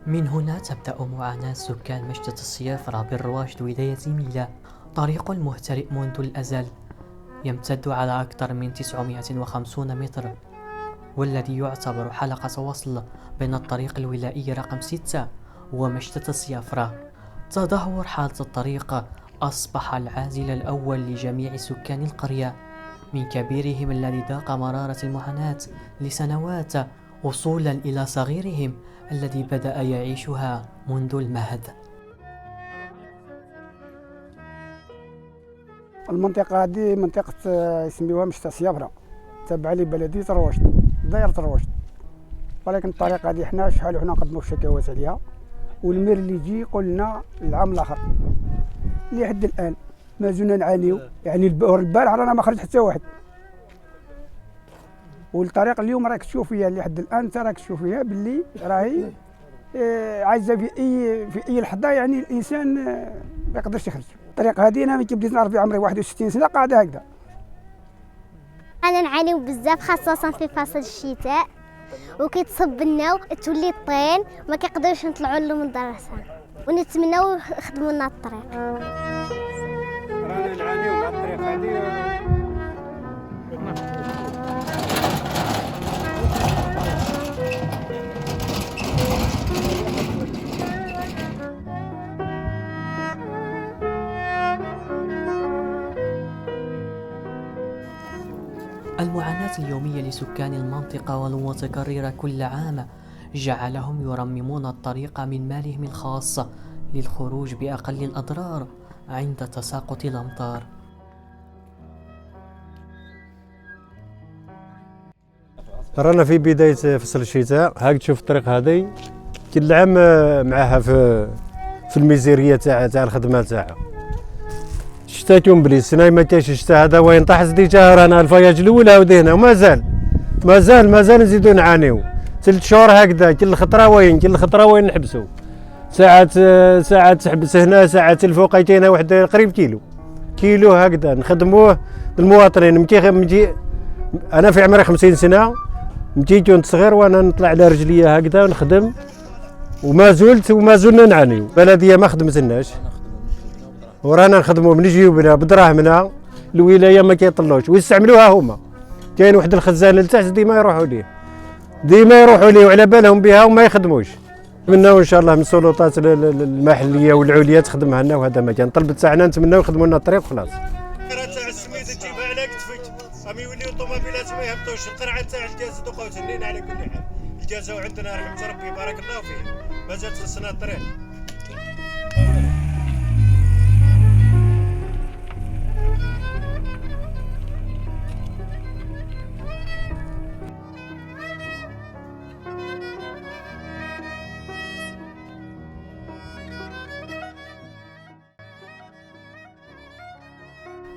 من هنا تبدأ معاناة سكان مشتى الصيافرة بالرواش ولاية ميلا. طريق مهترئ منذ الأزل يمتد على أكثر من 950 متر، والذي يعتبر حلقة وصل بين الطريق الولائي رقم 6 ومشتى الصيافرة. تدهور حالة الطريق أصبح العازل الأول لجميع سكان القرية، من كبيرهم الذي ذاق مرارة المعاناة لسنوات وصولا إلى صغيرهم الذي بدأ يعيشها منذ المهد. المنطقة هذه منطقة يسميوها مشتى صيافرة، تابعة لبلدية الرواشد، دايرة الرواشد. ولكن الطريقة هذه حنا شحال وحنا نقدموا شكاوات عليها، والمير اللي يجي قلنا العام الآخر اللي حد الآن ما زلنا نعانيو. يعني البارح رانا ما خرج حتى واحد. والطريق اليوم راك تشوف فيها اللي حد الآن انت راك تشوف فيها باللي راهي عايزة في أي لحظة يعني الإنسان ما يقدرش يخرج. الطريقة هذه أنا ملي بديت نعرف في عمري 61 سنة قاعدة هكذا. أنا نعانيو بزاف خاصة في فصل الشتاء، وكيتصب لنا تولي الطين وما كيقدروش نطلعوا للمدرسة، ونتمناو يخدموا لنا الطريق. رانا نعانيو مع الطريق هذه. المعاناة اليومية لسكان المنطقة والمتكررة كل عام جعلهم يرممون الطريق من مالهم الخاص للخروج بأقل الأضرار عند تساقط الأمطار. رانا في بداية فصل الشتاء، هاك تشوف الطريق هذه كل عام معها في الميزيرية تاع الخدمة تاعها. الشتاء كون بلي السنة ما كاينش الشتاء هذا وين طاح ديجا رانا الفياج الأولى ودينا ومازال نزيدو نعانيو 3 شهور هكذا. كل خطرة وين نحبسو، ساعات تحبس هنا، ساعات الفوق كاينه واحد قريب كيلو هكذا نخدموه المواطنين. انا في عمري 50 سنة، كنت صغير وانا نطلع على رجليا هكذا ونخدم، وما زلنا نعانيو. البلدية ما خدمتناش، ورانا نخدموا من جيوبنا بدراهمنا. الولاية ما كيطلوش ويستعملوها هما. كاين واحد الخزان لتحت ديما يروحوا ليه وعلى بالهم بها وما يخدموش. نتمناو ان شاء الله من السلطات المحليه والعليا تخدمها لنا، وهذا ما كان طلب تاعنا. نتمناو يخدموا لنا الطريق وخلاص. القرعه تاع السميد تجيبها على كتفك، راهم يوليو الطوموبيلات ما يهبطوش. القرعه تاع الكاز دوكا وتنين على كل حال. الكاز عندنا رحمه ربي بارك الله فيه، مازال تخصنا الطريق.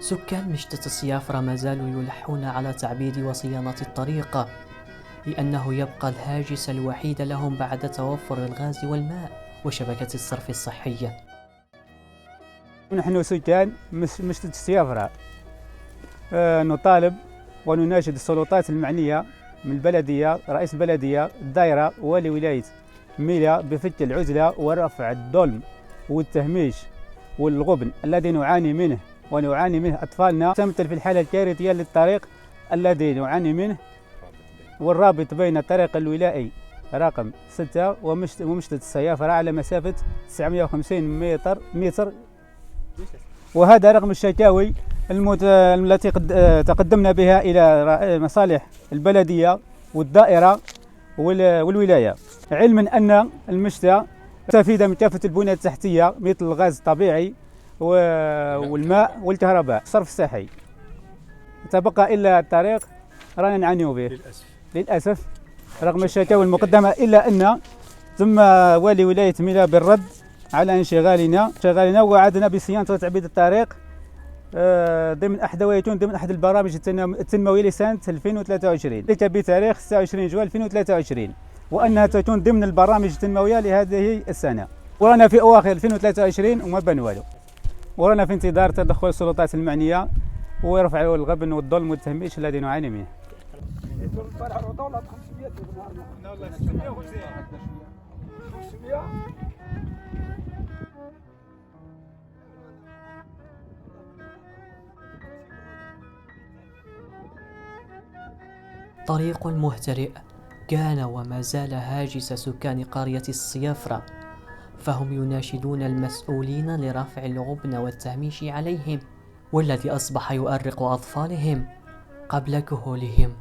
سكان مشتى الصيافرة ما زالوا يلحون على تعبيد وصيانة الطريق، لأنه يبقى الهاجس الوحيد لهم بعد توفر الغاز والماء وشبكة الصرف الصحية. نحن سكان مشتى الصيافرة نطالب ونناشد السلطات المعنية من البلدية، رئيس البلدية، الدائرة، ولي ولاية ميلا بفك العزلة ورفع الظلم والتهميش والغبن الذي نعاني منه أطفالنا، تمثل في الحالة الكارثية للطريق الذي نعاني منه، والرابط بين الطريق الولائي رقم 6 ومشتى الصيافرة على مسافة 950 متر. وهذا رغم الشكاوي التي تقدمنا بها إلى مصالح البلدية والدائرة والولاية، علما أن المشتى يستفيد من كافة البنى التحتية مثل الغاز الطبيعي والماء والكهرباء والصرف الصحي. تبقى إلا الطريق رانا نعانيو به للأسف رغم الشكاوى المقدمة، إلا أن ثم والي ولاية ميلا بالرد على انشغالنا وعدنا بصيانة وتعبيد الطريق ضمن أحد البرامج التنموية لسنة 2023 بتاريخ 26 جويلية 2023، وأنها تكون ضمن البرامج التنموية لهذه السنة. ورانا في أواخر 2023 وما بان والو، ورانا في انتظار تدخل السلطات المعنية ويرفعوا الغبن والظلم والتهميش الذي نعاني منه. طريق مهترئ كان وما زال هاجس سكان قرية الصيافرة، فهم يناشدون المسؤولين لرفع الغبن والتهميش عليهم، والذي أصبح يؤرق أطفالهم قبل كهولهم.